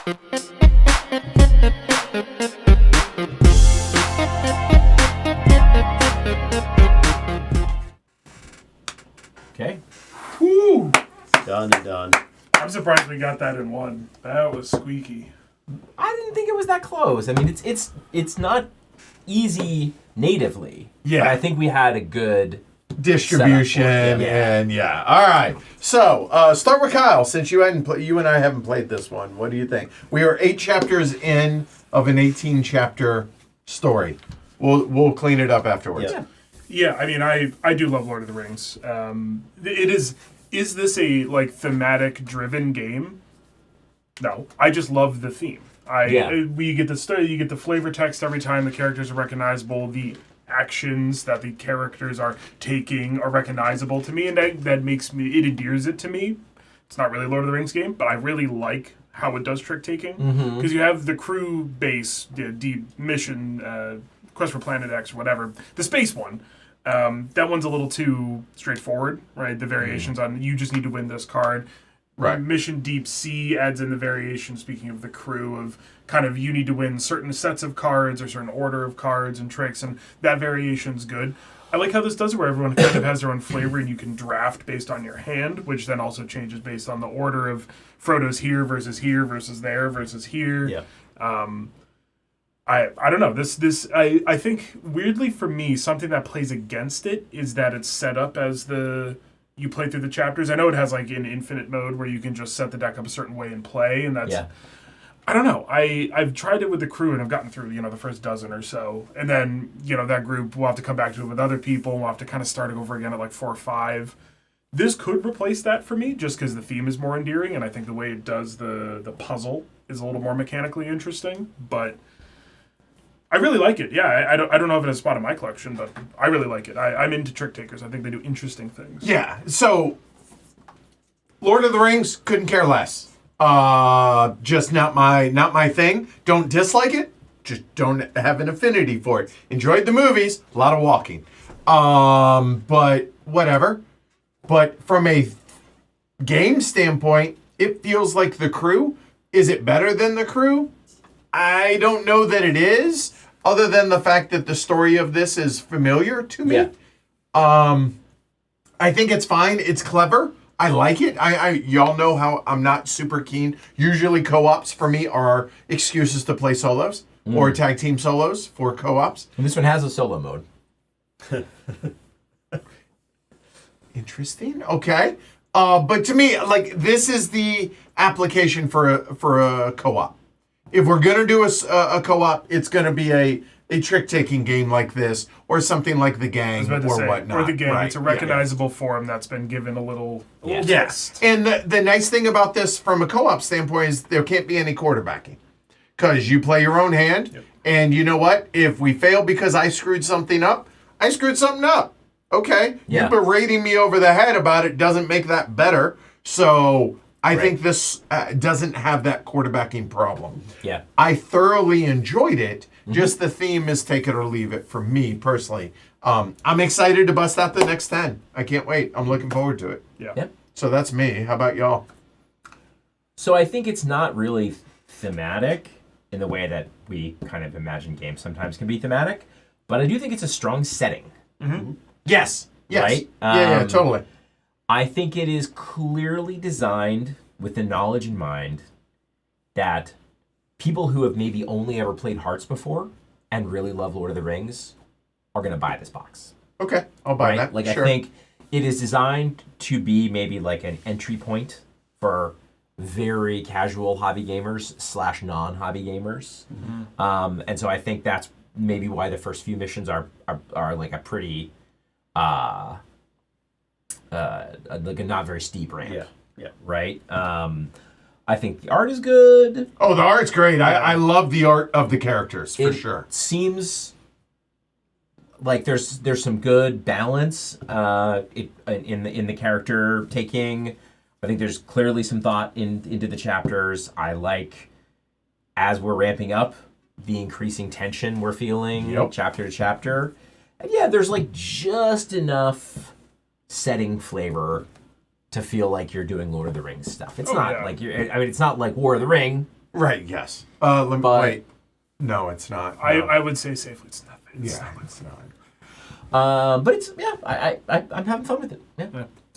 Okay. Woo! Done and done. I'm surprised we got that in one. That was squeaky. I didn't think it was that close. I mean, it's not easy natively. Yeah. But I think we had a good distribution and yeah. All right. So start with Kyle. Since you and I haven't played this one, what do you think? We are 8 chapters in of an 18-chapter story. We'll clean it up afterwards. Yeah, I mean, I do love Lord of the Rings. It is this a thematic driven game? No, I just love the theme. We get the study, you get the flavor text every time. The characters are recognizable. The actions that the characters are taking are recognizable to me, and that makes me, it endears it to me. It's not really a Lord of the Rings game, but I really like how it does trick taking, because you have the crew base, the mission, Quest for Planet X or whatever, the space one. That one's a little too straightforward, right? The variations on you just need to win this card. Right. Mission Deep Sea adds in the variation, speaking of the crew, of kind of you need to win certain sets of cards or certain order of cards and tricks, and that variation's good. I like how this does it, where everyone kind of has their own flavor, and you can draft based on your hand, which then also changes based on the order of Frodo's here versus there versus here. Yeah. I don't know. I think weirdly for me, something that plays against it is that it's set up as you play through the chapters. I know it has an infinite mode where you can just set the deck up a certain way and play, and that's I don't know. I've tried it with the crew and I've gotten through the first dozen or so, and then that group will have to come back to it with other people. And we'll have to kind of start over again at 4 or 5. This could replace that for me, just because the theme is more endearing, and I think the way it does the puzzle is a little more mechanically interesting. But I really like it. Yeah, I don't know if it has a spot in my collection, but I really like it. I'm into trick takers. I think they do interesting things. Yeah. So, Lord of the Rings, couldn't care less. Just not my thing. Don't dislike it. Just don't have an affinity for it. Enjoyed the movies. A lot of walking. But whatever. But from a game standpoint, it feels like The Crew. Is it better than The Crew? I don't know that it is, other than the fact that the story of this is familiar to me. Yeah. I think it's fine. It's clever. I like it. Y'all know how I'm not super keen. Usually co-ops for me are excuses to play solos or tag team solos for co-ops. And this one has a solo mode. Interesting. Okay. But to me, this is the application for a co-op. If we're going to do a co-op, it's going to be a trick-taking game like this, or something like The Gang, or whatnot. Or The Gang. Right. It's a recognizable form that's been given a little Yes. And the nice thing about this from a co-op standpoint is there can't be any quarterbacking. Because you play your own hand, and you know what? If we fail because I screwed something up, I screwed something up. Okay? Yeah. You berating me over the head about it doesn't make that better. So I think this doesn't have that quarterbacking problem. Yeah. I thoroughly enjoyed it. Just the theme is take it or leave it for me personally. I'm excited to bust out the next 10. I can't wait. I'm looking forward to it. Yeah. So that's me. How about y'all? So I think it's not really thematic in the way that we kind of imagine games sometimes can be thematic, but I do think it's a strong setting. Yes. Right? Yeah, totally. I think it is clearly designed with the knowledge in mind that people who have maybe only ever played Hearts before and really love Lord of the Rings are going to buy this box. Okay, I'll buy that. Sure. I think it is designed to be maybe an entry point for very casual hobby gamers / non-hobby gamers. And so I think that's maybe why the first few missions are a pretty a not very steep ramp. Yeah. Right? I think the art is good. Oh, the art's great. I love the art of the characters, for sure. It seems like there's some good balance in the character taking. I think there's clearly some thought into the chapters. I like, as we're ramping up, the increasing tension we're feeling chapter to chapter. And yeah, there's just enough setting flavor to feel like you're doing Lord of the Rings stuff. It's not like it's not like War of the Ring, Right. Yes. Wait. No, it's not. No. I would say safely it's nothing. It's not. It's not. But it's I'm having fun with it.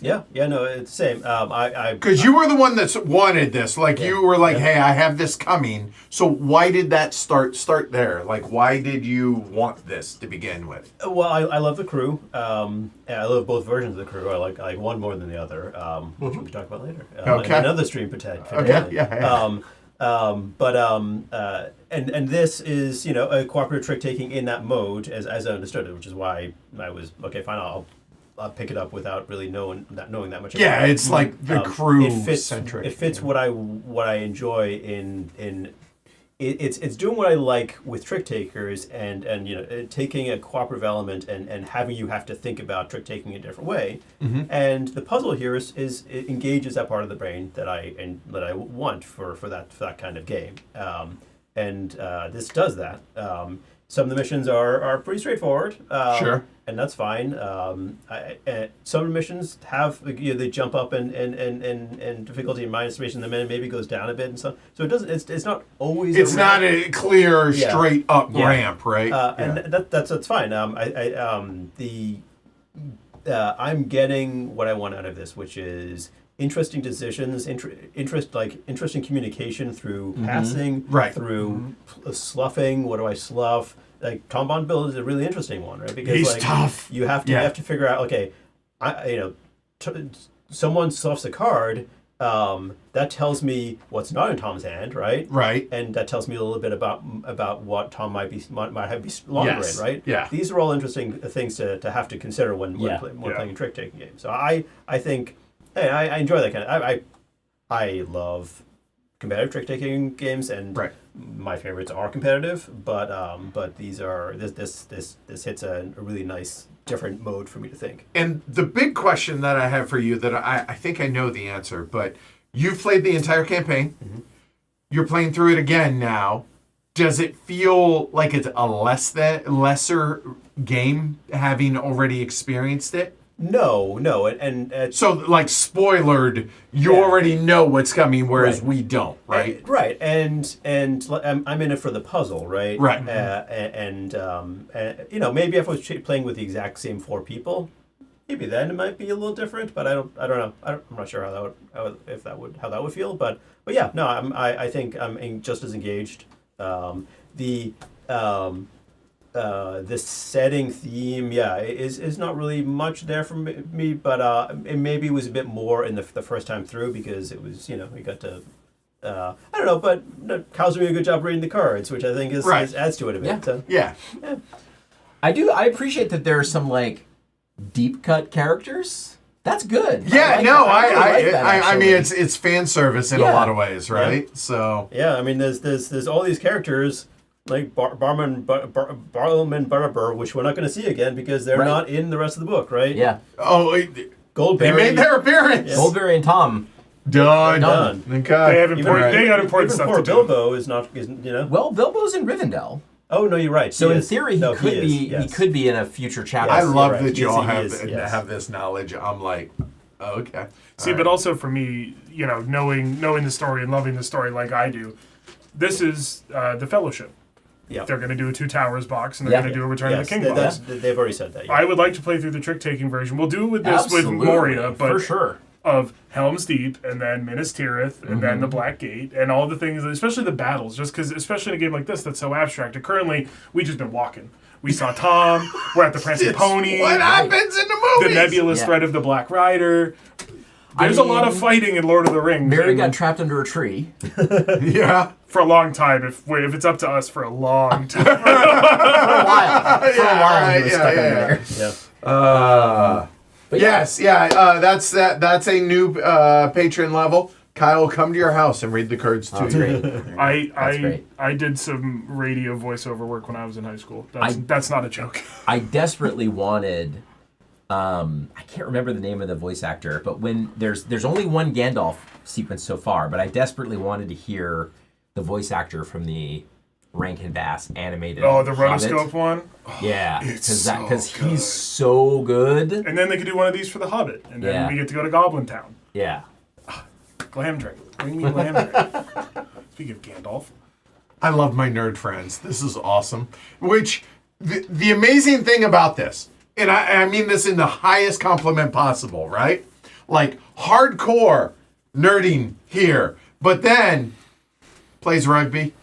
Yeah, no, it's the same. Because you were the one that's wanted this. Like you were like, hey, I have this coming. So why did that start there? Like, why did you want this to begin with? Well, I love the crew. I love both versions of the crew. I like one more than the other, which we can talk about later. Okay. Another stream potentially. Okay. Yeah. And this is a cooperative trick taking in that mode as I understood it, which is why I was okay. Fine, I'll pick it up without really knowing that much. Yeah, about it. it's like the crew It centric. It fits what I enjoy in. It's doing what I like with trick takers and taking a cooperative element and having you have to think about trick taking a different way. Mm-hmm. And the puzzle here is it engages that part of the brain that I want for that kind of game. This does that. Some of the missions are pretty straightforward. Sure. And that's fine. Some of the missions have they jump up and difficulty in my estimation, the man maybe goes down a bit and stuff. So it doesn't. It's not always. It's not a clear straight up Yeah. ramp, right? And that's fine. I'm getting what I want out of this, which is interesting decisions, interesting communication through passing, Right. through sloughing. What do I slough? Like Tom Bondbill is a really interesting one, right? Because He's tough. You have to figure out. Okay, someone sloughs a card. That tells me what's not in Tom's hand, right? Right. And that tells me a little bit about what Tom might have be longer Yes. in, right? Yeah. These are all interesting things to have to consider when playing a trick taking game. So I think, hey, I enjoy that kind of. I love competitive trick taking games, and Right. my favorites are competitive, but these are this hits a really nice different mode for me to think. And the big question that I have for you that I think I know the answer, but you've played the entire campaign. Mm-hmm. You're playing through it again now. Does it feel like it's a lesser game having already experienced it? No, and So, like, spoilered, you already know what's coming, whereas we don't, right? Right, and I'm in it for the puzzle, right? Right. Maybe if I was playing with the exact same 4 people, maybe then it might be a little different. But I don't know. I'm not sure how that would feel. But yeah, no, I think I'm just as engaged. The setting theme, is not really much there for me, but it maybe was a bit more in the first time through because it was, we got to, I don't know, but Kyle's doing a good job reading the cards, which I think adds to it a bit. Yeah. So. Yeah. I appreciate that there are some like deep cut characters. That's good. Yeah, like no, that. I really like that, I mean, actually. it's fan service in a lot of ways, right? So Yeah, I mean, there's all these characters like Barman Barber, which we're not going to see again because they're not in the rest of the book, right? Yeah. Goldberry. They made their appearance. Yes. Goldberry and Tom. Done. Okay. They have they got important Even stuff poor to do. Bilbo isn't. Well, Bilbo's in Rivendell. Oh no, you're right. So in is. theory, No, he could be in a future chapter. I Yes, love you're right. that you all have Yes. have this knowledge. I'm like, okay. See, All but right. also for me, knowing the story and loving the story like I do, this is the Fellowship. Yeah. They're going to do a Two Towers box, and they're going to do a Return of the King box. They've already said that. Yeah. I would like to play through the trick-taking version. We'll do it with this Absolutely, with Moria, but for sure. of Helm's Deep, and then Minas Tirith, and then the Black Gate, and all the things, especially the battles, just because, especially in a game like this that's so abstract. And currently, we've just been walking. We saw Tom, we're at the Prancing Pony, What happens in the the movies? nebulous threat of the Black Rider. There's a lot of fighting in Lord of the Rings. Mary and got trapped under a tree. Yeah. for a long time, if it's up to us, for a long time. For a while. For a while, he was Yeah, stuck yeah, under yeah. there. But Yes, that's a new patron level. Kyle will come to your house and read the cards to That's you. great. That's I great. did some radio voiceover work when I was in high school. That's not a joke. I desperately wanted. I can't remember the name of the voice actor, but when there's only one Gandalf sequence so far, but I desperately wanted to hear the voice actor from the Rankin Bass animated. Oh, the Hobbit. rotoscope one. Yeah, It's because so good. he's so good. And then they could do one of these for the Hobbit, and then Yeah. we get to go to Goblin Town. Yeah. Glam drink. What do you mean glam drink? Speaking of Gandalf. I love my nerd friends. This is awesome. Which, the amazing thing about this, and I mean this in the highest compliment possible, right? Like, hardcore nerding here, but then plays rugby.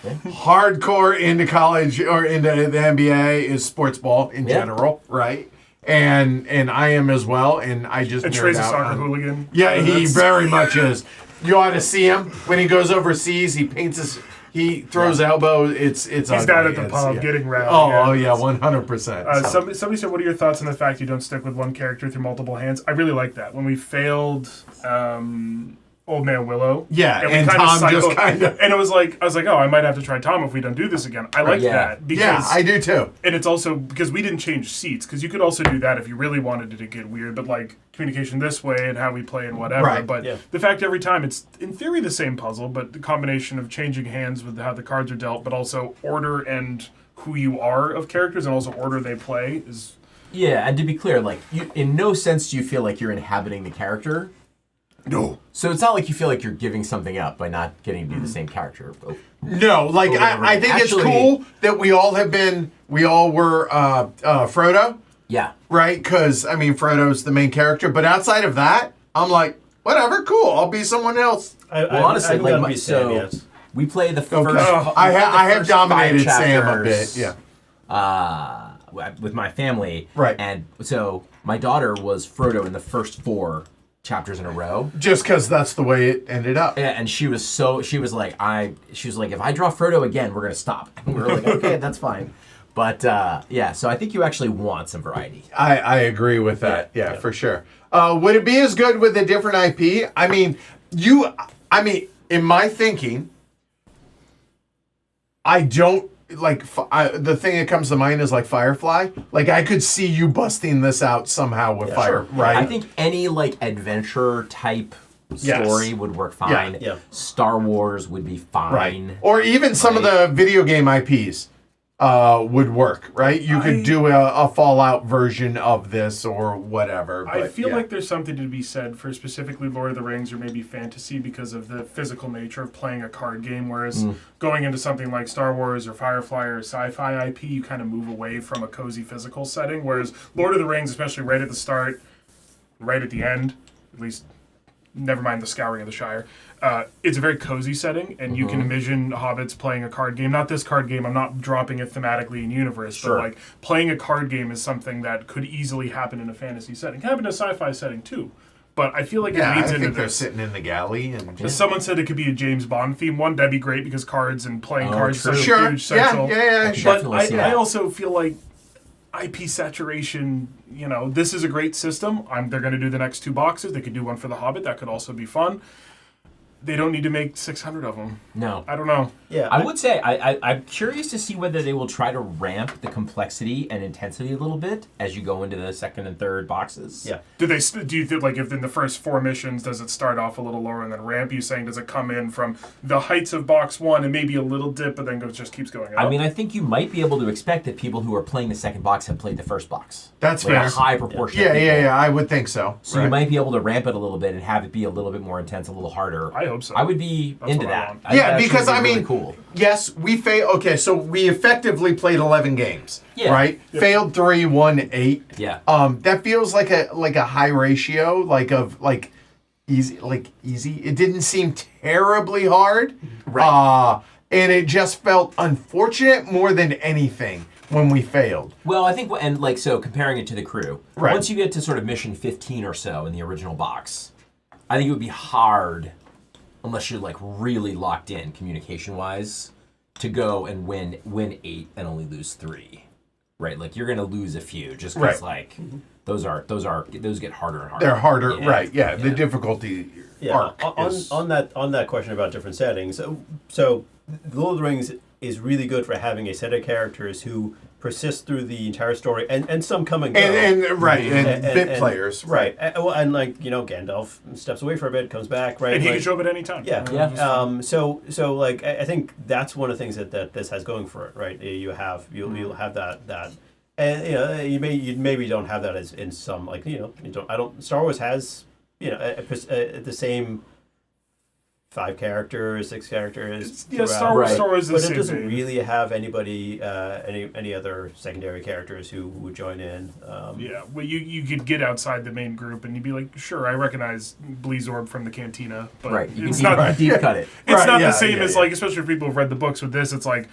Hardcore into college or into the NBA is sports ball in general, right? And I am as well, and I just And nerd Trey's a out soccer on- hooligan. Yeah, he That's- very much is. You ought to see him when he goes overseas. He paints his, he throws elbows. It's He's ugly. down at the It's- pub yeah. getting rowdy. Oh yeah, 100%. Somebody said, what are your thoughts on the fact you don't stick with one character through multiple hands? I really like that. When we failed Old Man Willow. Yeah, we and kinda Tom just cycled- kinda- And I was like, oh, I might have to try Tom if we don't do this again. I like Yeah. that. Because, Yeah, I do too. And it's also because we didn't change seats, because you could also do that if you really wanted it to get weird, but like communication this way and how we play and whatever. Right, But yeah. the fact every time it's in theory the same puzzle, but the combination of changing hands with how the cards are dealt, but also order and who you are of characters and also order they play is Yeah, and to be clear, like, you, in no sense do you feel like you're inhabiting the character. no. So it's not like you feel like you're giving something up by not getting to be the same character. Oh, No, like I think Actually- it's cool that we all were Frodo, yeah. right? Because I mean Frodo's the main character, but outside of that, I'm like, whatever, cool. I'll be someone else. Well, honestly, haven't like, gotten to be Sam so yet. we play the Okay. first. I we played the have first dominated 5 Sam a bit. chapters, Yeah. with my family. Right. And so my daughter was Frodo in the first 4 chapters in a row. Just because that's the way it ended up. Yeah, and she was like, if I draw Frodo again, we're gonna stop. And we were like, okay, that's fine. But yeah, so I think you actually want some variety. I agree with that. Yeah, for sure. Would it be as good with a different IP? I mean, in my thinking, I don't like the thing that comes to mind is like Firefly. Like I could see you busting this out somehow with Fire, sure. right? I think any like adventure type Yes. story would work fine. Yeah. Star Wars would be fine. right. Or even some of the video game IPs would work, right? You could do a Fallout version of this or whatever. I but feel yeah. like there's something to be said for specifically Lord of the Rings or maybe fantasy because of the physical nature of playing a card game, whereas going into something like Star Wars or Firefly or sci-fi IP, you kind of move away from a cozy physical setting, whereas Lord of the Rings, especially right at the start, right at the end, at least, never mind the Scouring of the Shire, it's a very cozy setting, and you can envision hobbits playing a card game. Not this card game, I'm not dropping it thematically in universe, Sure. but like playing a card game is something that could easily happen in a fantasy setting. It can happen in a sci-fi setting too, but I feel like Yeah, it I leads into think they're this. sitting in the galley and Someone said it could be a James Bond theme one. That'd be great because cards and playing cards true. is such sure, a huge central. yeah, But- sure. Definitely But see I that. also feel like IP saturation, this is a great system. They're going to do the next 2 boxes. They could do one for The Hobbit. That could also be fun. They don't need to make 600 of them. No. I don't know. Yeah, I would say I'm curious to see whether they will try to ramp the complexity and intensity a little bit as you go into the second and third boxes. yeah. Do you think like if in the first 4 missions does it start off a little lower and then ramp? You saying does it come in from the heights of box 1 and maybe a little dip, but then just keeps going up? I mean, I think you might be able to expect that people who are playing the second box have played the first box. That's like fair. a high proportion. Yeah, of people. yeah. I would think so. So you might be able to ramp it a little bit and have it be a little bit more intense, a little harder. I hope so. I would be That's into what I that. want. I think Yeah, that because should be I really mean, cool. yes, we failed. Okay, so we effectively played 11 games, Yeah. right? Yeah. Failed 3, won 8. Yeah. That feels like a high ratio, easy. It didn't seem terribly hard, Right. and it just felt unfortunate more than anything when we failed. Well, I think, and like, so comparing it to the crew, Right. once you get to sort of mission 15 or so in the original box, I think it would be hard, unless you're like really locked in communication wise, to go and win 8 and only lose 3. Right? Like, you're going to lose a few just because, Right. like, those get harder and harder. They're harder, Yeah. right? Yeah, the difficulty arc is on that question about different settings. So Lord of the Rings is really good for having a set of characters who persist through the entire story, and some come and go. and bit players, right? And like Gandalf steps away for a bit, comes back, right? and he like, can show up at any time. Yeah. Yeah. So like I think that's one of the things that this has going for it, right? You'll have that, and you maybe don't have that as in some like Star Wars has the same 5 characters, 6 characters. Yeah, throughout. Star Wars Right. Star Wars is the But it same doesn't thing. really have anybody, any other secondary characters who would join in. Yeah, well, you could get outside the main group and you'd be like, sure, I recognize Bleezorb from the Cantina, but Right. You it's can not deep cut it. it's Right, not yeah, the same yeah, as yeah. like, especially for people who've read the books. With this, it's like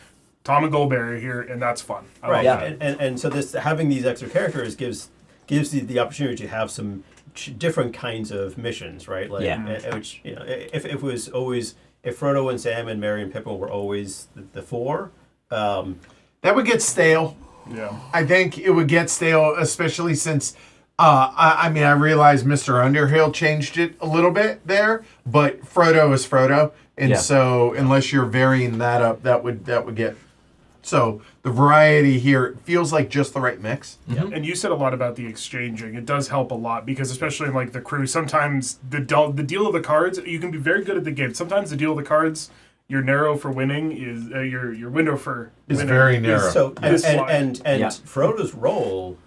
Tom and Goldberry here, and that's fun. I Right, love Yeah. that. and so this having these extra characters gives you the opportunity to have some different kinds of missions, right? Like, Yeah. which if it was always if Frodo and Sam and Merry and Pippin were always the 4, That would get stale. Yeah. I think it would get stale, especially since, I mean, I realize Mr. Underhill changed it a little bit there, but Frodo is Frodo, and Yeah. so unless you're varying that up, that would get. So the variety here feels like just the right mix. And you said a lot about the exchanging. It does help a lot because, especially in like the crew, sometimes the deal of the cards, you can be very good at the game. Sometimes the deal of the cards, your narrow for winning is your window for Is winning very narrow. so This slide. and Yeah. Frodo's role,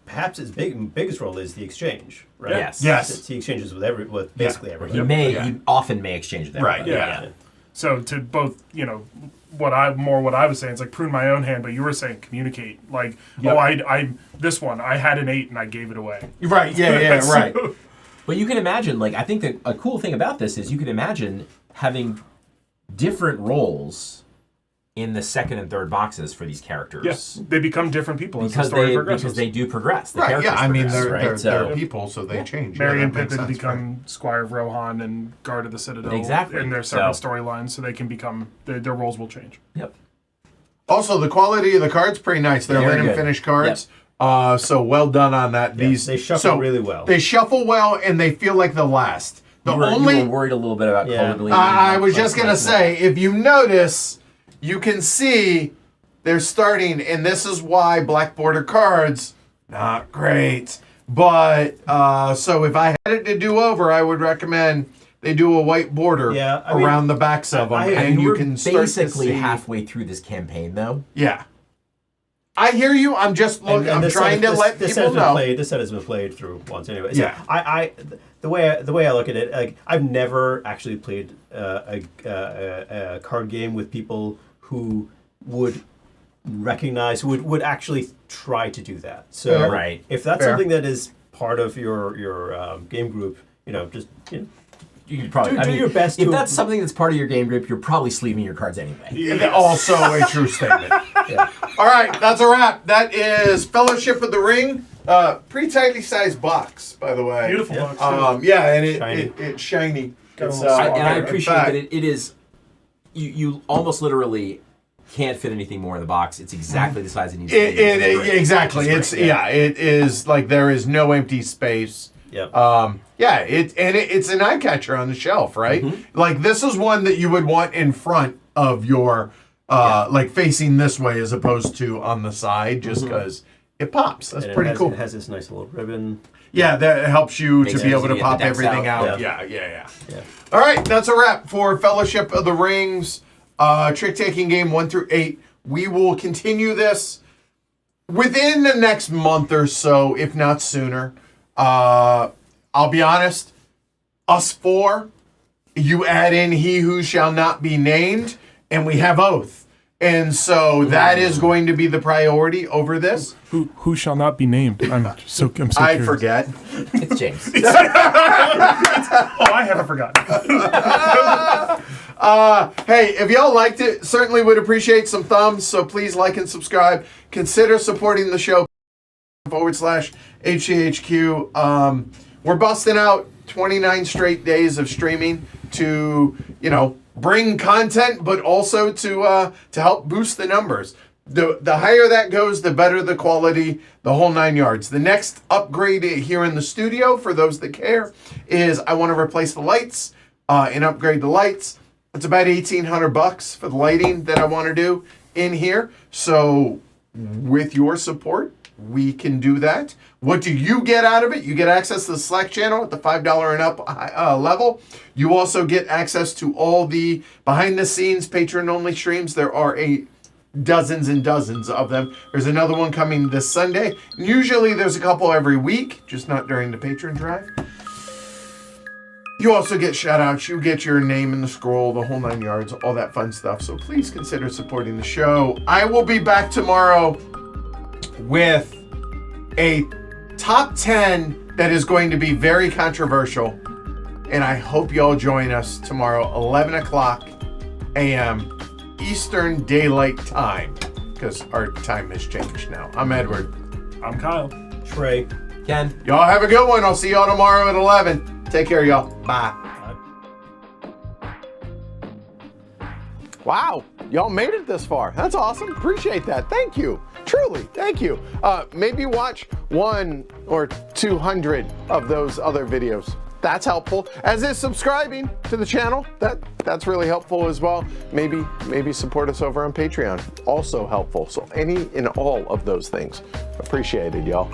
perhaps his biggest role is the exchange, right? Yes. Yes. He exchanges with basically He everyone. he often may exchange with Right, everybody. yeah. So to both, what I was saying, it's like prune my own hand, but you were saying communicate. Like, Yep. I this one I had an 8 and I gave it away. Right, yeah, right. But you can imagine, like, I think that a cool thing about this is you can imagine having different roles in the second and third boxes for these characters. Yes, they become different people as the Because story they progresses. do progress. The Right, characters yeah, I mean, progress, they're, right? they're people, so they change. Merry Yeah, and that makes Pippin sense, become Squire of Rohan and Guard of the Citadel. Exactly. In their separate So- storylines, so they can become their roles will change. Yep. Also, the quality of the cards pretty nice. They're Very linen good. finished cards. So well done on that. Yeah, These they shuffle so really well. They shuffle well, and they feel like they'll last. The You were only worried a little bit about Yeah. color I was just gonna say, if you notice, you can see they're starting, and this is why black border cards not great. But so if I had it to do over, I would recommend they do a white border Yeah, I mean, around the backs of them, and you we're can start to basically see. halfway through this campaign, though. Yeah. I hear you. I'm just And I'm this trying set- to let this people know. This set has been played through once anyway. So Yeah. the way I look at it, like I've never actually played a card game with people who would recognize, who would actually try to do that. So Fair. Right. if that's Fair. something that is part of your game group, just You could probably Do your best If to- that's something that's part of your game group, you're probably sleeving your cards anyway. Yes. Also a true statement. yeah. All right, that's a wrap. That is Fellowship of the Ring. Pretty tightly sized box, by the way. Beautiful Yeah. box. Too. Yeah, and Shiny. it's shiny. Got a It's, little And I in appreciate fact- that it is. You almost literally can't fit anything more in the box. It's exactly the size it needs to be. It's great. Exactly. It's It's great, yeah. It is like there is no empty space. Yep. Yeah. It's an eye catcher on the shelf, right? Mm-hmm. Like this is one that you would want in front of your like facing this way as opposed to on the side, just Mm-hmm. because it pops. That's And pretty cool. It has this nice little ribbon. Yeah, that helps you Makes to be it able easy to to get pop the decks everything out. out. Yeah. Yeah. Yeah. All right, that's a wrap for Fellowship of the Rings, trick-taking game 1 through 8. We will continue this within the next month or so, if not sooner. I'll be honest, us 4, you add in He Who Shall Not Be Named, and we have Oath. And so that is going to be the priority over this. Who shall not be named? I'm so I curious. forget. It's James. Oh, I haven't forgotten. Hey, if y'all liked it, certainly would appreciate some thumbs. So please like and subscribe. Consider supporting the show /HCHQ. We're busting out 29 straight days of streaming to, bring content, but also to help boost the numbers. The higher that goes, the better the quality, the whole 9 yards. The next upgrade here in the studio, for those that care, is I want to replace the lights and upgrade the lights. It's about $1,800 for the lighting that I want to do in here. So with your support, we can do that. What do you get out of it? You get access to the Slack channel at the $5 and up level. You also get access to all the behind-the-scenes patron-only streams. There are dozens and dozens of them. There's another one coming this Sunday. Usually there's a couple every week, just not during the patron drive. You also get shout outs, you get your name in the scroll, the whole 9 yards, all that fun stuff. So please consider supporting the show. I will be back tomorrow with a top 10 that is going to be very controversial. And I hope y'all join us tomorrow, 11 o'clock a.m. Eastern Daylight Time, because our time has changed now. I'm Edward. I'm Kyle. Trey. Ken. Y'all have a good one. I'll see y'all tomorrow at 11. Take care, y'all. Bye. Wow, y'all made it this far. That's awesome. Appreciate that. Thank you. Truly, thank you. Maybe watch 100 or 200 of those other videos. That's helpful. As is subscribing to the channel. That's really helpful as well. Maybe support us over on Patreon. Also helpful. So any and all of those things. Appreciated, y'all.